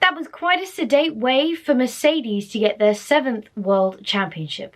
That was quite a sedate way for Mercedes to get their 7th World Championship.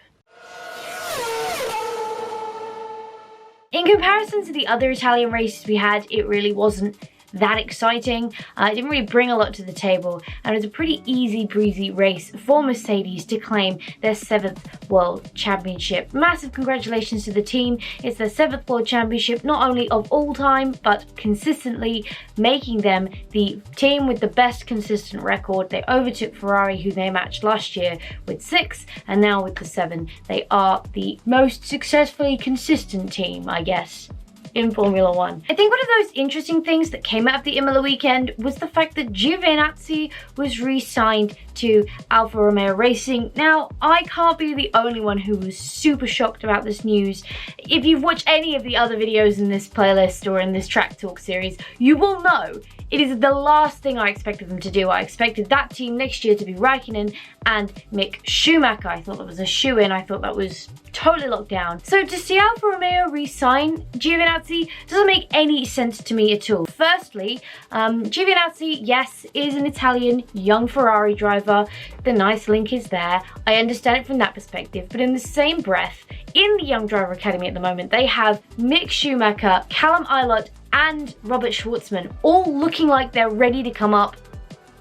In comparison to the other Italian races we had, it really wasn't that exciting. It didn't really bring a lot to the table, and it was a pretty easy breezy race for Mercedes to claim their 7th World Championship. Massive congratulations to the team. It's their 7th World Championship, not only of all time, but consistently, making them the team with the best consistent record. They overtook Ferrari, who they matched last year with 6, and now with the 7. They are the most successfully consistent team, I guess, in Formula 1. I think one of those interesting things that came out of the Imola weekend was the fact that Giovinazzi was re-signed to Alfa Romeo Racing. Now, I can't be the only one who was super shocked about this news. If you've watched any of the other videos in this playlist or in this Track Talk series, you will know it is the last thing I expected them to do. I expected that team next year to be Raikkonen and Mick Schumacher. I thought that was a shoe-in. I thought that was totally locked down. So to see Alfa Romeo re-sign Giovinazzi doesn't make any sense to me at all. Firstly, Giovinazzi, yes, is an Italian young Ferrari driver. The nice link is there. I understand it from that perspective, but in the same breath, in the Young Driver Academy at the moment, they have Mick Schumacher, Callum Ilott, and Robert Schwartzman all looking like they're ready to come up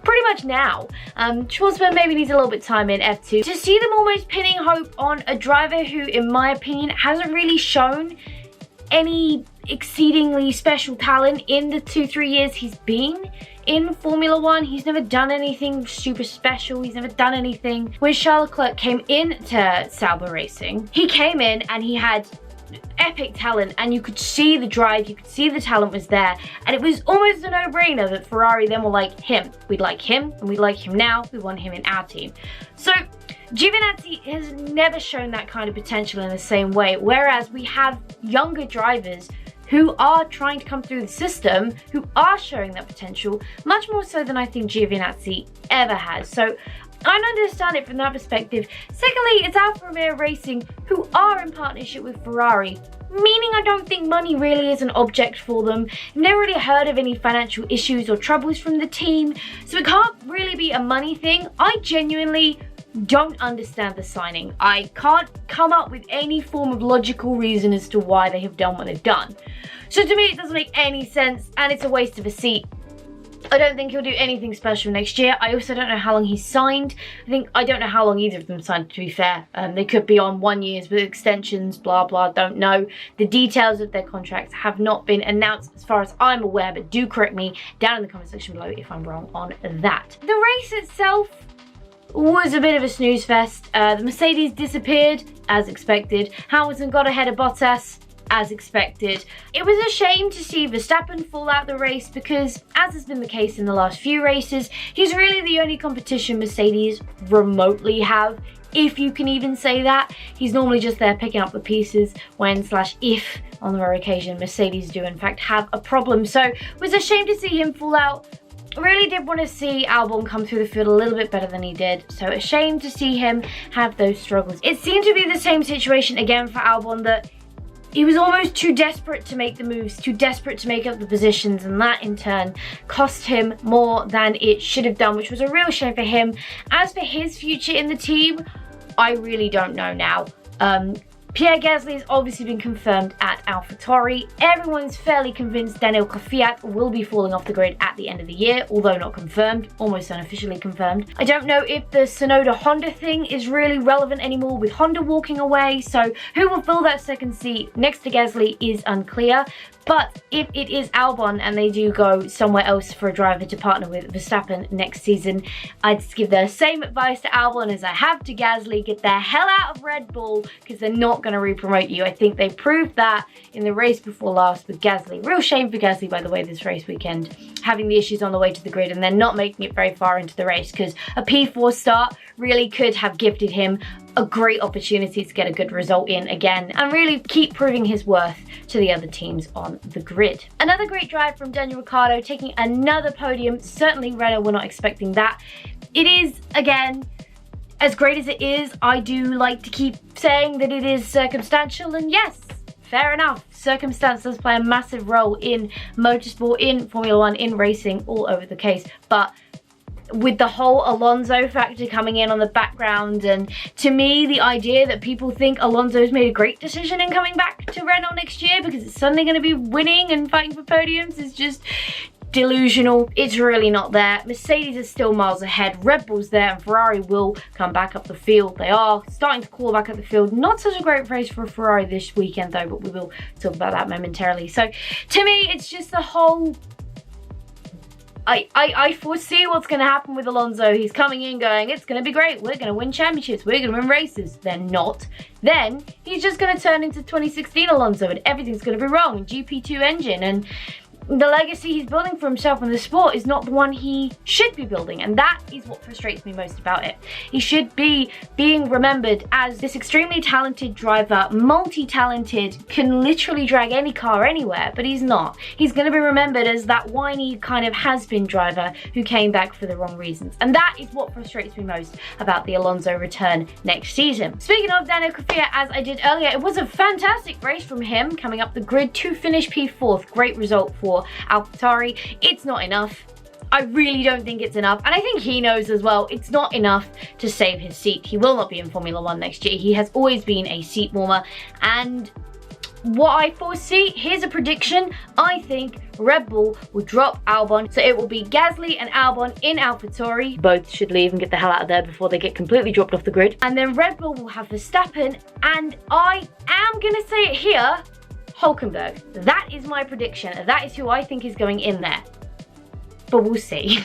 pretty much now. Schwartzman maybe needs a little bit of time in F2. To see them almost pinning hope on a driver who, in my opinion, hasn't really shown any exceedingly special talent in the 2-3 years he's been in Formula 1. He's never done anything super special. He's never done anything. When Charles Leclerc came into Sauber Racing, he came in and he had epic talent, and you could see the drive, you could see the talent was there, and it was almost a no-brainer that Ferrari then were like, we'd like him, and we like him now, we want him in our team. So Giovinazzi has never shown that kind of potential in the same way, whereas we have younger drivers who are trying to come through the system, who are showing that potential, much more so than I think Giovinazzi ever has. So I don't understand it from that perspective. Secondly, it's Alfa Romeo Racing, who are in partnership with Ferrari, meaning I don't think money really is an object for them. I've never really heard of any financial issues or troubles from the team, so it can't really be a money thing. I genuinely don't understand the signing. I can't come up with any form of logical reason as to why they have done what they've done. So to me, it doesn't make any sense, and it's a waste of a seat. I don't think he'll do anything special next year. I also don't know how long he's signed. I don't know how long either of them signed, to be fair. They could be on 1 year with extensions, blah, blah, don't know. The details of their contracts have not been announced as far as I'm aware, but do correct me down in the comment section below if I'm wrong on that. The race itself was a bit of a snooze fest. The Mercedes disappeared, as expected. Hamilton got ahead of Bottas, as expected. It was a shame to see Verstappen fall out the race because, as has been the case in the last few races, he's really the only competition Mercedes remotely have, if you can even say that. He's normally just there picking up the pieces when / if on the rare occasion Mercedes do in fact have a problem. So it was a shame to see him fall out. Really did want to see Albon come through the field a little bit better than he did, so a shame to see him have those struggles. It seemed to be the same situation again for Albon, that he was almost too desperate to make the moves, too desperate to make up the positions, and that in turn cost him more than it should have done, which was a real shame for him. As for his future in the team, I really don't know now. Pierre Gasly has obviously been confirmed at AlphaTauri. Everyone's fairly convinced Daniel Kvyat will be falling off the grid at the end of the year, although not confirmed, almost unofficially confirmed. I don't know if the Tsunoda Honda thing is really relevant anymore with Honda walking away, so who will fill that second seat next to Gasly is unclear. But if it is Albon and they do go somewhere else for a driver to partner with Verstappen next season, I'd give the same advice to Albon as I have to Gasly: get the hell out of Red Bull, because they're not going to re-promote you. I think they proved that in the race before last with Gasly. Real shame for Gasly, by the way, this race weekend, having the issues on the way to the grid and then not making it very far into the race, because a P4 start really could have gifted him a great opportunity to get a good result in again and really keep proving his worth to the other teams on the grid. Another great drive from Daniel Ricciardo, taking another podium. Certainly Renault were not expecting that. It is, again, as great as it is, I do like to keep saying that it is circumstantial, and yes, fair enough. Circumstance does play a massive role in motorsport, in Formula 1, in racing, all over the case, but with the whole Alonso factor coming in on the background, and to me the idea that people think Alonso's made a great decision in coming back to Renault next year because it's suddenly going to be winning and fighting for podiums is just delusional. It's really not there. Mercedes is still miles ahead, Red Bull's there, and Ferrari will come back up the field. They are starting to call back up the field. Not such a great race for Ferrari this weekend though, but we will talk about that momentarily. So to me, it's just the whole, I foresee what's going to happen with Alonso. He's coming in going, it's going to be great, we're going to win championships, we're going to win races. Then not. Then he's just going to turn into 2016 Alonso and everything's going to be wrong. GP2 engine, and the legacy he's building for himself in the sport is not the one he should be building, and that is what frustrates me most about it. He should be being remembered as this extremely talented driver, multi-talented, can literally drag any car anywhere, but he's not. He's going to be remembered as that whiny kind of has-been driver who came back for the wrong reasons, and that is what frustrates me most about the Alonso return next season. Speaking of Daniel Kvyat, as I did earlier, it was a fantastic race from him coming up the grid to finish P4th. Great result for AlphaTauri. It's not enough. I really don't think it's enough, and I think he knows as well, it's not enough to save his seat. He will not be in Formula 1 next year. He has always been a seat warmer, and what I foresee, here's a prediction, I think Red Bull will drop Albon, so it will be Gasly and Albon in AlphaTauri. Both should leave and get the hell out of there before they get completely dropped off the grid. And then Red Bull will have Verstappen, and I am gonna say it here, Hülkenberg. That is my prediction. That is who I think is going in there. But we'll see.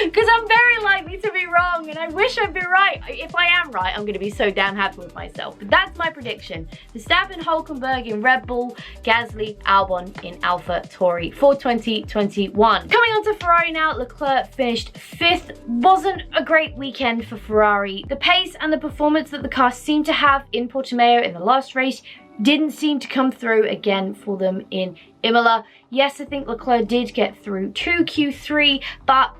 Because I'm very likely to be wrong, and I wish I'd be right. If I am right, I'm going to be so damn happy with myself. But that's my prediction. Verstappen, Hülkenberg in Red Bull, Gasly, Albon in AlphaTauri for 2021. Coming on to Ferrari now, Leclerc finished 5th. Wasn't a great weekend for Ferrari. The pace and the performance that the car seemed to have in Portimao in the last race didn't seem to come through again for them in Imola. Yes, I think Leclerc did get through to Q3, but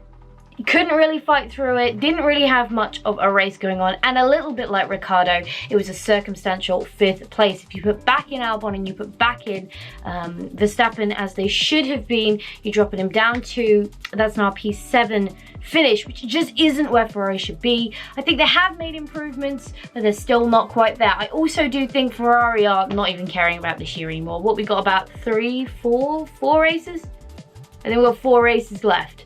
couldn't really fight through it, didn't really have much of a race going on, and a little bit like Ricciardo, it was a circumstantial 5th place. If you put back in Albon and you put back in Verstappen as they should have been, you're dropping him down to, that's now P7 finish, which just isn't where Ferrari should be. I think they have made improvements, but they're still not quite there. I also do think Ferrari are not even caring about this year anymore. What, we got about four races? I think we've got 4 races left.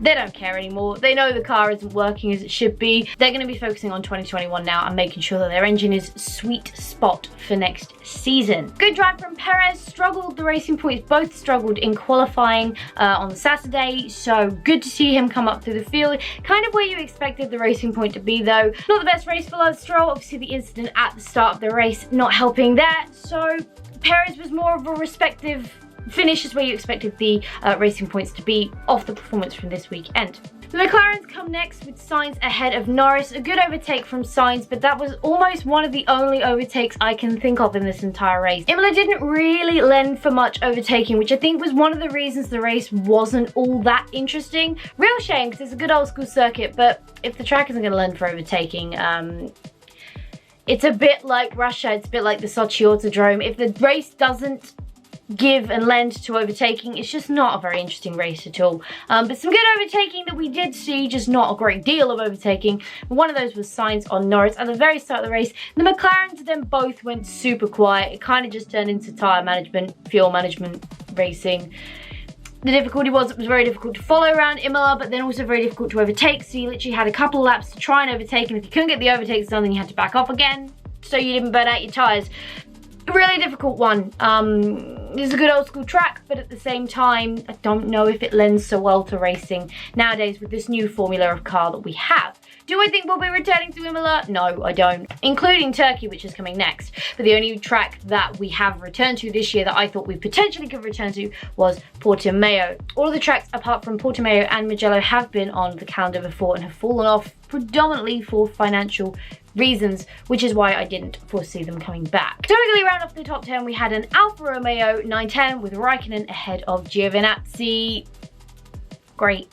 They don't care anymore. They know the car isn't working as it should be. They're going to be focusing on 2021 now and making sure that their engine is sweet spot for next season. Good drive from Perez. Struggled the racing points. Both struggled in qualifying on Saturday. So good to see him come up through the field. Kind of where you expected the racing point to be though. Not the best race for Lance Stroll. Obviously the incident at the start of the race not helping there. So Perez was more of a respective finish is where you expected the racing points to be off the performance from this weekend. The McLarens come next with Sainz ahead of Norris. A good overtake from Sainz, but that was almost one of the only overtakes I can think of in this entire race. Imola didn't really lend for much overtaking, which I think was one of the reasons the race wasn't all that interesting. Real shame, because it's a good old school circuit, but if the track isn't going to lend for overtaking, it's a bit like Russia, it's a bit like the Sochi Autodrome. If the race doesn't give and lend to overtaking, it's just not a very interesting race at all. But some good overtaking that we did see, just not a great deal of overtaking. One of those was Sainz on Norris at the very start of the race. The McLarens then both went super quiet. It kind of just turned into tyre management, fuel management racing. The difficulty was it was very difficult to follow around Imola, but then also very difficult to overtake. So you literally had a couple of laps to try and overtake, and if you couldn't get the overtakes done, then you had to back off again so you didn't burn out your tyres. A really difficult one. It's a good old school track, but at the same time, I don't know if it lends so well to racing nowadays with this new formula of car that we have. Do I think we'll be returning to Imola? No, I don't. Including Turkey, which is coming next. But the only track that we have returned to this year that I thought we potentially could return to was Portimao. All of the tracks apart from Portimao and Mugello have been on the calendar before and have fallen off predominantly for financial reasons, which is why I didn't foresee them coming back. To quickly round off the top 10, we had an Alfa Romeo 910 with Raikkonen ahead of Giovinazzi. Great,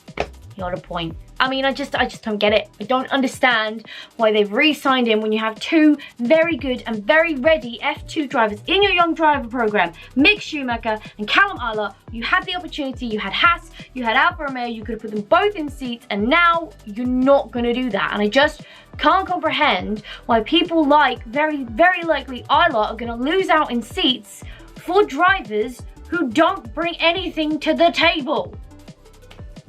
he got a point. I mean, I just don't get it. I don't understand why they've re-signed him when you have two very good and very ready F2 drivers in your young driver program, Mick Schumacher and Callum Ilott. You had the opportunity, you had Haas, you had Alfa Romeo, you could have put them both in seats, and now you're not going to do that. And I just can't comprehend why people like, very likely, Ilott are going to lose out in seats for drivers who don't bring anything to the table.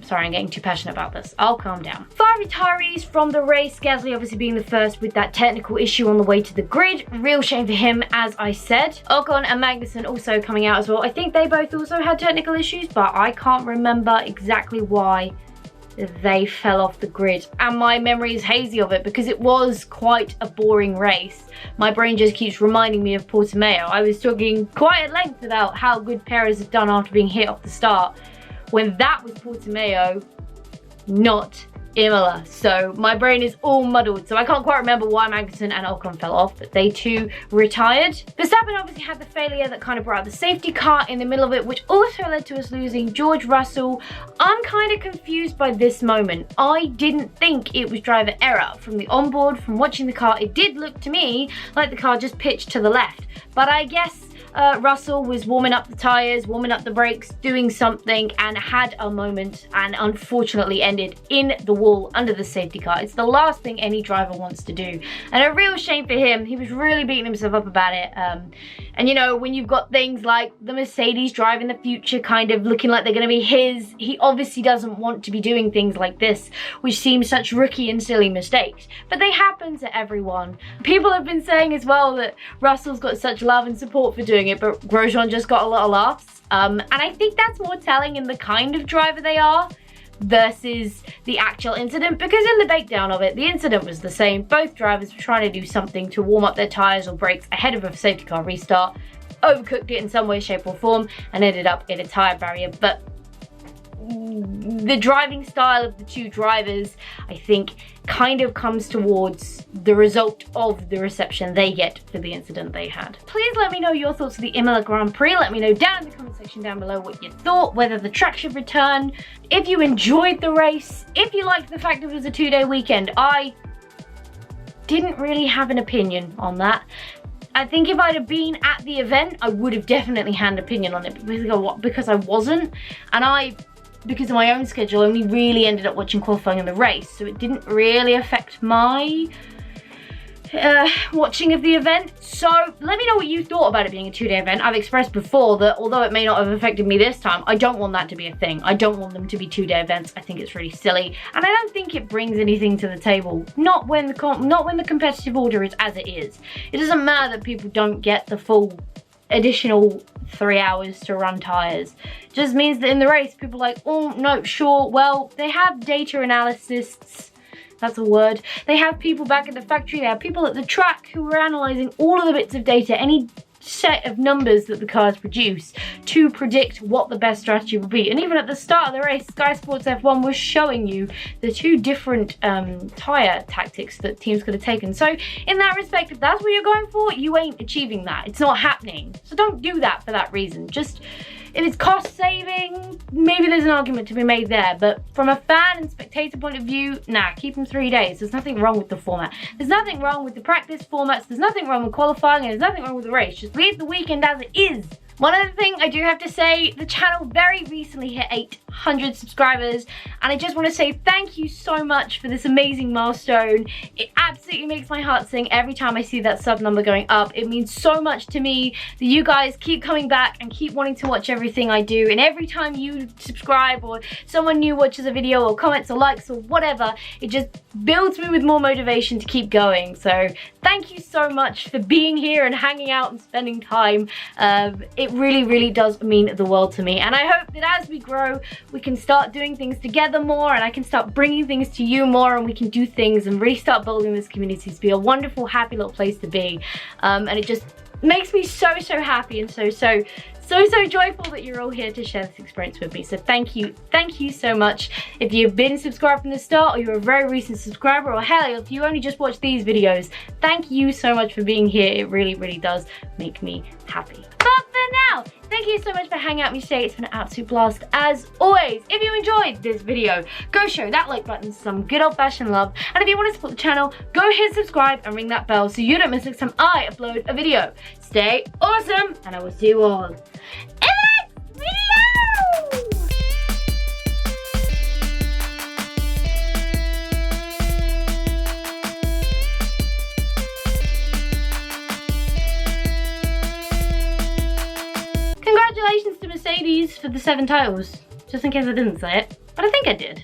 Sorry, I'm getting too passionate about this. I'll calm down. 5 retirees from the race. Gasly obviously being the first with that technical issue on the way to the grid. Real shame for him, as I said. Ocon and Magnussen also coming out as well. I think they both also had technical issues, but I can't remember exactly why they fell off the grid. And my memory is hazy of it because it was quite a boring race. My brain just keeps reminding me of Portimao. I was talking quite at length about how good Perez had done after being hit off the start, when that was Portimao, not Imola. So my brain is all muddled. So I can't quite remember why Magnussen and Ocon fell off, but they too retired. Verstappen obviously had the failure that kind of brought out the safety car in the middle of it, which also led to us losing George Russell. I'm kind of confused by this moment. I didn't think it was driver error. From the onboard, from watching the car, it did look to me like the car just pitched to the left. But I guess Russell was warming up the tyres, warming up the brakes, doing something, and had a moment and unfortunately ended in the wall under the safety car. It's the last thing any driver wants to do. And a real shame for him. He was really beating himself up about it. And you know, when you've got things like the Mercedes drive in the future kind of looking like they're going to be his, he obviously doesn't want to be doing things like this, which seem such rookie and silly mistakes. But they happen to everyone. People have been saying as well that Russell's got such love and support for doing it, but Grosjean just got a lot of laughs. And I think that's more telling in the kind of driver they are versus the actual incident, because in the breakdown of it, the incident was the same. Both drivers were trying to do something to warm up their tyres or brakes ahead of a safety car restart, overcooked it in some way, shape or form, and ended up in a tyre barrier. But the driving style of the two drivers, I think, kind of comes towards the result of the reception they get for the incident they had. Please let me know your thoughts of the Imola Grand Prix. Let me know down in the comment section down below what you thought, whether the track should return, if you enjoyed the race, if you liked the fact it was a 2-day weekend. I didn't really have an opinion on that. I think if I'd have been at the event, I would have definitely had an opinion on it, because I wasn't, and because of my own schedule, only really ended up watching qualifying and the race, so it didn't really affect my watching of the event. So let me know what you thought about it being a 2-day event. I've expressed before that although it may not have affected me this time, I don't want that to be a thing. I don't want them to be 2-day events. I think it's really silly, and I don't think it brings anything to the table. Not when the competitive order is as it is. It doesn't matter that people don't get the full additional 3 hours to run tyres. Just means that in the race, people are like, oh no, sure, well, they have data analysts, that's a word. They have people back at the factory, they have people at the track who are analysing all of the bits of data, any set of numbers that the cars produce, to predict what the best strategy will be. And even at the start of the race, Sky Sports F1 was showing you the 2 different tyre tactics that teams could have taken. So in that respect, if that's what you're going for, you ain't achieving that. It's not happening. So don't do that for that reason. Just, if it's cost saving, maybe there's an argument to be made there. But from a fan and spectator point of view, nah, keep them 3 days. There's nothing wrong with the format. There's nothing wrong with the practice formats. There's nothing wrong with qualifying, and there's nothing wrong with the race. Just leave the weekend as it is. One other thing I do have to say, the channel very recently hit 800 subscribers, and I just want to say thank you so much for this amazing milestone. It absolutely makes my heart sing every time I see that sub number going up. It means so much to me that you guys keep coming back and keep wanting to watch everything I do, and every time you subscribe or someone new watches a video or comments or likes or whatever, it just builds me with more motivation to keep going. So thank you so much for being here and hanging out and spending time. It really does mean the world to me, and I hope that as we grow we can start doing things together more, and I can start bringing things to you more, and we can do things and really start building this community to be a wonderful, happy little place to be. And it just makes me so happy and so joyful that you're all here to share this experience with me. So thank you so much. If you've been subscribed from the start, or you're a very recent subscriber, or hell, if you only just watch these videos, thank you so much for being here. It really does make me happy. But for now, thank you so much for hanging out with me today. It's been an absolute blast as always. If you enjoyed this video, go show that like button some good old-fashioned love. And if you want to support the channel, go hit subscribe and ring that bell so you don't miss next time I upload a video. Stay awesome, and I will see you all in the next video! Congratulations to Mercedes for the 7 titles. Just in case I didn't say it, but I think I did.